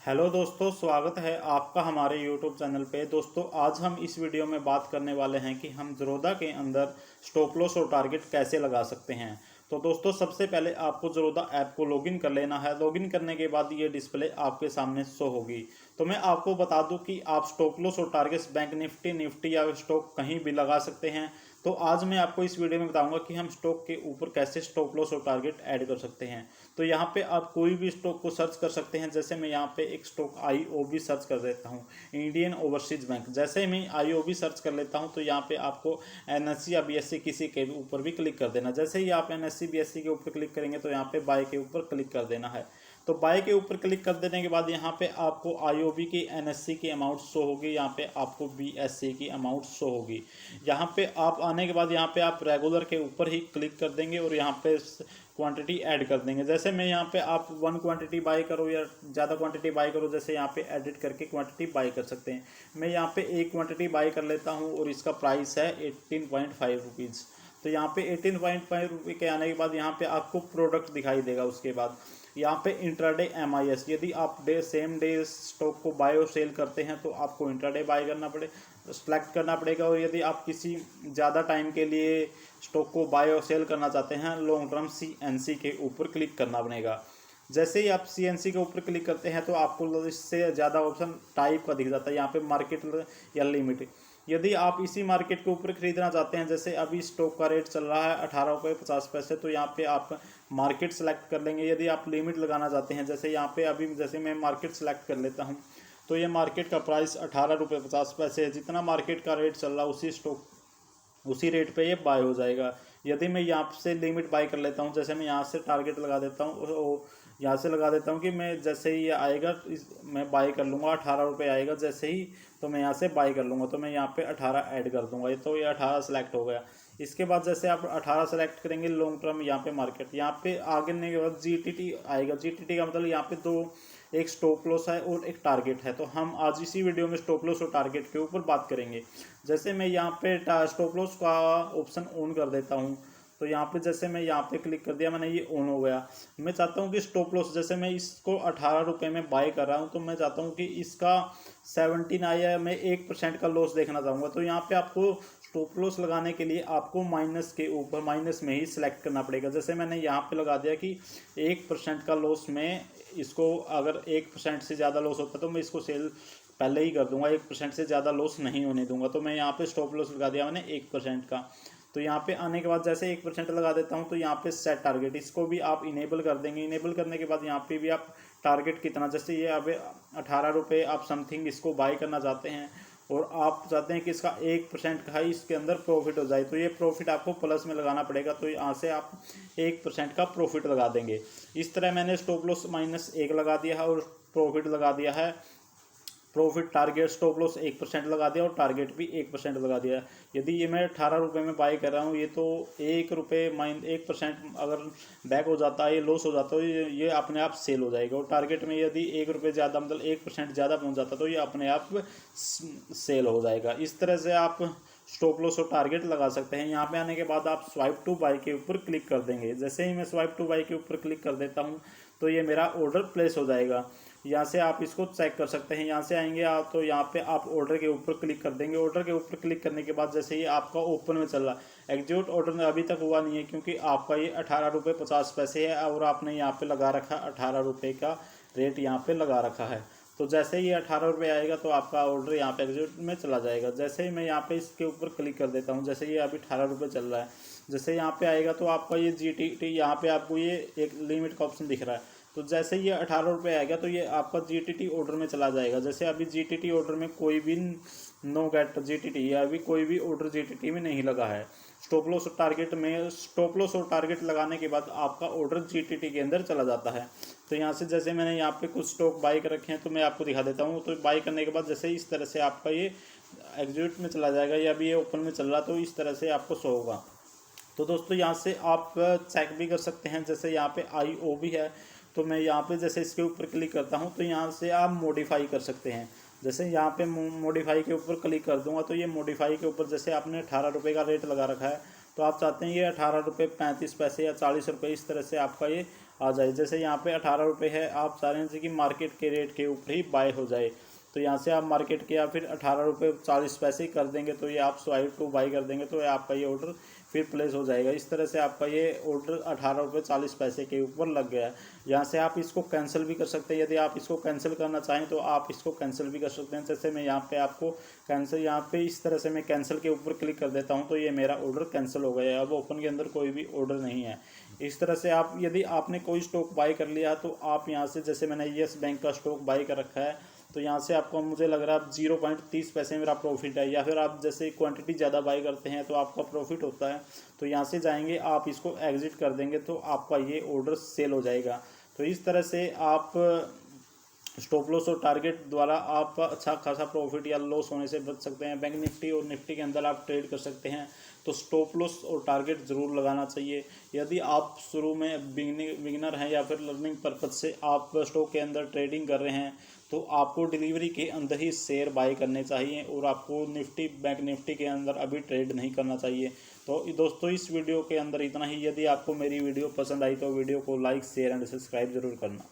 Hello दोस्तों, स्वागत है आपका हमारे यूट्यूब चैनल पे। दोस्तों, आज हम इस वीडियो में बात करने वाले हैं कि हम ज़रोदा के अंदर स्टॉप लॉस और टारगेट कैसे लगा सकते हैं। तो दोस्तों, सबसे पहले आपको ज़रोदा ऐप को लॉगिन कर लेना है। लॉगिन करने के बाद ये डिस्प्ले आपके सामने शो होगी। तो मैं आपको बता दूं कि आप स्टॉप लॉस और टारगेट्स बैंक निफ्टी या स्टॉक कहीं भी लगा सकते हैं। तो आज मैं आपको इस वीडियो में बताऊंगा कि हम स्टॉक के ऊपर कैसे स्टॉप लॉस और टारगेट ऐड कर सकते हैं। तो यहाँ पे आप कोई भी स्टॉक को सर्च कर सकते हैं। जैसे मैं यहाँ पे एक स्टॉक IOB सर्च कर देता हूँ, इंडियन ओवरसीज बैंक। जैसे मैं IOB सर्च कर लेता हूँ तो यहाँ पे आपको NSE या BSE किसी के ऊपर भी क्लिक कर देना। जैसे ही आप NSE BSE के ऊपर क्लिक करेंगे तो यहाँ पे बाय के ऊपर क्लिक कर देना है। तो बाय के ऊपर क्लिक कर देने के बाद यहाँ पे आपको IOB की NSE की अमाउंट शो होगी, यहाँ पे आपको BSE की अमाउंट शो होगी। यहाँ पे आप आने के बाद यहाँ पे आप रेगुलर के ऊपर ही क्लिक कर देंगे और यहाँ पे क्वांटिटी ऐड कर देंगे। जैसे मैं यहाँ पे आप 1 क्वांटिटी बाय करो या ज़्यादा क्वांटिटी बाय करो, जैसे यहाँ पे एडिट करके क्वांटिटी बाय कर सकते हैं। मैं यहाँ पे 1 क्वांटिटी बाय कर लेता हूँ और इसका प्राइस है 18.5 रुपीज़। तो यहाँ पे 18.5 रुपये के आने के बाद यहाँ पे आपको प्रोडक्ट दिखाई देगा। उसके बाद यहाँ पे इंट्राडे MIS, यदि आप सेम डे स्टॉक को बाय और सेल करते हैं तो आपको इंट्राडे बाय करना सेलेक्ट करना पड़ेगा। और यदि आप किसी ज़्यादा टाइम के लिए स्टॉक को बाय और सेल करना चाहते हैं, लॉन्ग टर्म CNC के ऊपर क्लिक करना पड़ेगा। जैसे ही आप CNC के ऊपर क्लिक करते हैं तो आपको इससे ज़्यादा ऑप्शन टाइप का दिख जाता है, यहाँ पे मार्केट या लिमिट। यदि आप इसी मार्केट के ऊपर खरीदना चाहते हैं, जैसे अभी स्टॉक का रेट चल रहा है 18 रुपये 50 पैसे, तो यहाँ पे आप मार्केट सेलेक्ट कर लेंगे। यदि आप लिमिट लगाना चाहते हैं, जैसे यहाँ पे अभी जैसे मैं मार्केट सेलेक्ट कर लेता हूँ तो ये मार्केट का प्राइस 18 रुपये 50 पैसे है। जितना मार्केट का रेट चल रहा है उसी रेट पे ये बाय हो जाएगा। यदि मैं यहाँ से लिमिट बाय कर लेता हूँ, जैसे मैं यहाँ से टारगेट लगा देता हूँ और यहाँ से लगा देता हूँ कि मैं जैसे ही ये आएगा मैं बाय कर लूँगा, 18 रुपये आएगा जैसे ही, तो मैं यहाँ से बाय कर लूँगा। तो मैं यहाँ पे 18 ऐड कर दूँगा, तो ये 18 सेलेक्ट हो गया। इसके बाद जैसे आप 18 सेलेक्ट करेंगे लॉन्ग टर्म, यहाँ पे मार्केट, यहाँ पे आगे करने के बाद GTT आएगा। GTT का मतलब यहाँ पे दो, एक स्टॉप लॉस है और एक टारगेट है। तो हम आज इसी वीडियो में स्टॉप लॉस और टारगेट के ऊपर बात करेंगे। जैसे मैं यहाँ पे स्टॉप लॉस का ऑप्शन ऑन कर देता हूँ, तो यहाँ पे जैसे मैं यहाँ पे क्लिक कर दिया, मैंने ये ऑन हो गया। मैं चाहता हूँ कि स्टॉप लॉस, जैसे मैं इसको 18 रुपये में बाय कर रहा हूँ, तो मैं चाहता हूँ कि इसका 17 आया, मैं 1% का लॉस देखना चाहूँगा। तो यहाँ पे आपको स्टॉप लॉस लगाने के लिए आपको माइनस के ऊपर, माइनस में ही सिलेक्ट करना पड़ेगा। जैसे मैंने यहाँ पे लगा दिया कि 1% का लॉस में इसको, अगर 1% से ज़्यादा लॉस होता है तो मैं इसको सेल पहले ही कर दूंगा, 1% से ज़्यादा लॉस नहीं होने दूंगा। तो मैं यहाँ पे स्टॉप लॉस लगा दिया मैंने 1% का। तो यहाँ पे आने के बाद जैसे 1% लगा देता हूँ तो यहाँ पे सेट टारगेट, इसको भी आप इनेबल कर देंगे। इनेबल करने के बाद यहाँ पे भी आप टारगेट कितना, जैसे ये अब 18 रुपये आप समथिंग इसको बाय करना चाहते हैं और आप चाहते हैं कि इसका 1% का ही इसके अंदर प्रॉफिट हो जाए, तो ये प्रॉफिट आपको प्लस में लगाना पड़ेगा। तो यहाँ से आप 1% का प्रॉफिट लगा देंगे। इस तरह मैंने स्टॉप लॉस -1 लगा दिया है और प्रॉफिट लगा दिया है, प्रॉफिट टारगेट स्टॉप लॉस 1% लगा दिया और टारगेट भी 1% लगा दिया। यदि ये मैं 18 रुपये में बाय कर रहा हूँ, ये तो 1% अगर बैक हो जाता है, ये लॉस हो जाता है, ये अपने आप सेल हो जाएगा। और टारगेट में यदि 1 रुपये ज़्यादा, मतलब 1% ज़्यादा पहुँच जाता तो ये अपने आप सेल हो जाएगा। इस तरह से आप स्टॉप लॉस और टारगेट लगा सकते हैं। यहाँ पे आने के बाद आप स्वाइप टू बाय के ऊपर क्लिक कर देंगे। जैसे ही मैं स्वाइप टू बाय के ऊपर क्लिक कर देता हूँ तो ये मेरा ऑर्डर प्लेस हो जाएगा। यहाँ से आप इसको चेक कर सकते हैं। यहाँ से आएंगे आप तो यहाँ पे आप ऑर्डर के ऊपर क्लिक कर देंगे। ऑर्डर के ऊपर क्लिक करने के बाद जैसे ही आपका ओपन में चल रहा है, एग्जीक्यूट ऑर्डर अभी तक हुआ नहीं है क्योंकि आपका ये 18 रुपये 50 पैसे है और आपने यहाँ पे लगा रखा 18 रुपये का रेट यहाँ पे लगा रखा है। तो जैसे ही 18 रुपये आएगा तो आपका ऑर्डर यहाँ पे एग्जीक्यूट में चला जाएगा। जैसे ही मैं यहाँ पे इसके ऊपर क्लिक कर देता हूँ, जैसे ये अभी 18 रुपये चल रहा है, जैसे यहाँ पे आएगा तो आपका ये GTT, यहाँ पे आपको ये एक लिमिट का ऑप्शन दिख रहा है। तो जैसे ये 18 रुपये आएगा तो ये आपका GTT ऑर्डर में चला जाएगा। जैसे अभी GTT ऑर्डर में कोई भी नो गेट GTT या अभी कोई भी ऑर्डर GTT में नहीं लगा है। स्टॉप लॉस और टारगेट में, स्टॉप लॉस और टारगेट लगाने के बाद आपका ऑर्डर GTT के अंदर चला जाता है। तो यहाँ से जैसे मैंने यहाँ पे कुछ स्टॉक बाय कर रखे हैं तो मैं आपको दिखा देता हूँ। तो बाय करने के बाद जैसे इस तरह से आपका ये एग्जीक्यूट में चला जाएगा, या अभी ये ओपन में चल रहा, तो इस तरह से आपको शो होगा। तो दोस्तों, यहाँ से आप चेक भी कर सकते हैं। जैसे यहाँ पे IOB है, तो मैं यहाँ पे जैसे इसके ऊपर क्लिक करता हूँ तो यहाँ से आप मॉडिफाई कर सकते हैं। जैसे यहाँ पे मॉडिफाई के ऊपर क्लिक कर दूंगा तो ये मॉडिफाई के ऊपर, जैसे आपने 18 रुपये का रेट लगा रखा है तो आप चाहते हैं ये 18 रुपये 35 पैसे या 40 रुपये, इस तरह से आपका ये आ जाए। जैसे यहाँ पे 18 रुपये है, आप चाह रहे हैं कि मार्केट के रेट के ऊपर ही बाय हो जाए, तो यहाँ से आप मार्केट के या फिर 18 रुपये 40 पैसे ही कर देंगे, तो ये आप स्वाइप टू बाई कर देंगे, तो ये आपका ये ऑर्डर फिर प्लेस हो जाएगा। इस तरह से आपका ये ऑर्डर 18 रुपये 40 पैसे के ऊपर लग गया है। यहाँ से आप इसको कैंसिल भी कर सकते हैं। यदि आप इसको कैंसिल करना चाहें तो आप इसको कैंसिल भी कर सकते हैं। जैसे मैं यहाँ पे आपको कैंसिल, यहाँ पे इस तरह से मैं कैंसिल के ऊपर क्लिक कर देता हूँ, तो ये मेरा ऑर्डर कैंसिल हो गया है। अब ओपन के अंदर कोई भी ऑर्डर नहीं है। इस तरह से आप, यदि आपने कोई स्टॉक बाई कर लिया तो आप यहाँ से, जैसे मैंने येस बैंक का स्टॉक बाई कर रखा है, तो यहाँ से आपको, मुझे लग रहा है 0.30 पैसे मेरा प्रॉफिट है, या फिर आप जैसे क्वांटिटी ज़्यादा बाई करते हैं तो आपका प्रॉफिट होता है। तो यहाँ से जाएंगे, आप इसको एग्जिट कर देंगे, तो आपका ये ऑर्डर सेल हो जाएगा। तो इस तरह से आप स्टॉप लॉस और टारगेट द्वारा आप अच्छा खासा प्रॉफिट या लॉस होने से बच सकते हैं। बैंक निफ्टी और निफ्टी के अंदर आप ट्रेड कर सकते हैं, तो स्टॉप लॉस और टारगेट ज़रूर लगाना चाहिए। यदि आप शुरू में बिगिनर हैं या फिर लर्निंग पर्पज से आप स्टॉक के अंदर ट्रेडिंग कर रहे हैं, तो आपको डिलीवरी के अंदर ही शेयर बाय करने चाहिए और आपको निफ्टी, बैंक निफ्टी के अंदर अभी ट्रेड नहीं करना चाहिए। तो दोस्तों, इस वीडियो के अंदर इतना ही। यदि आपको मेरी वीडियो पसंद आई तो वीडियो को लाइक, शेयर एंड सब्सक्राइब जरूर करना।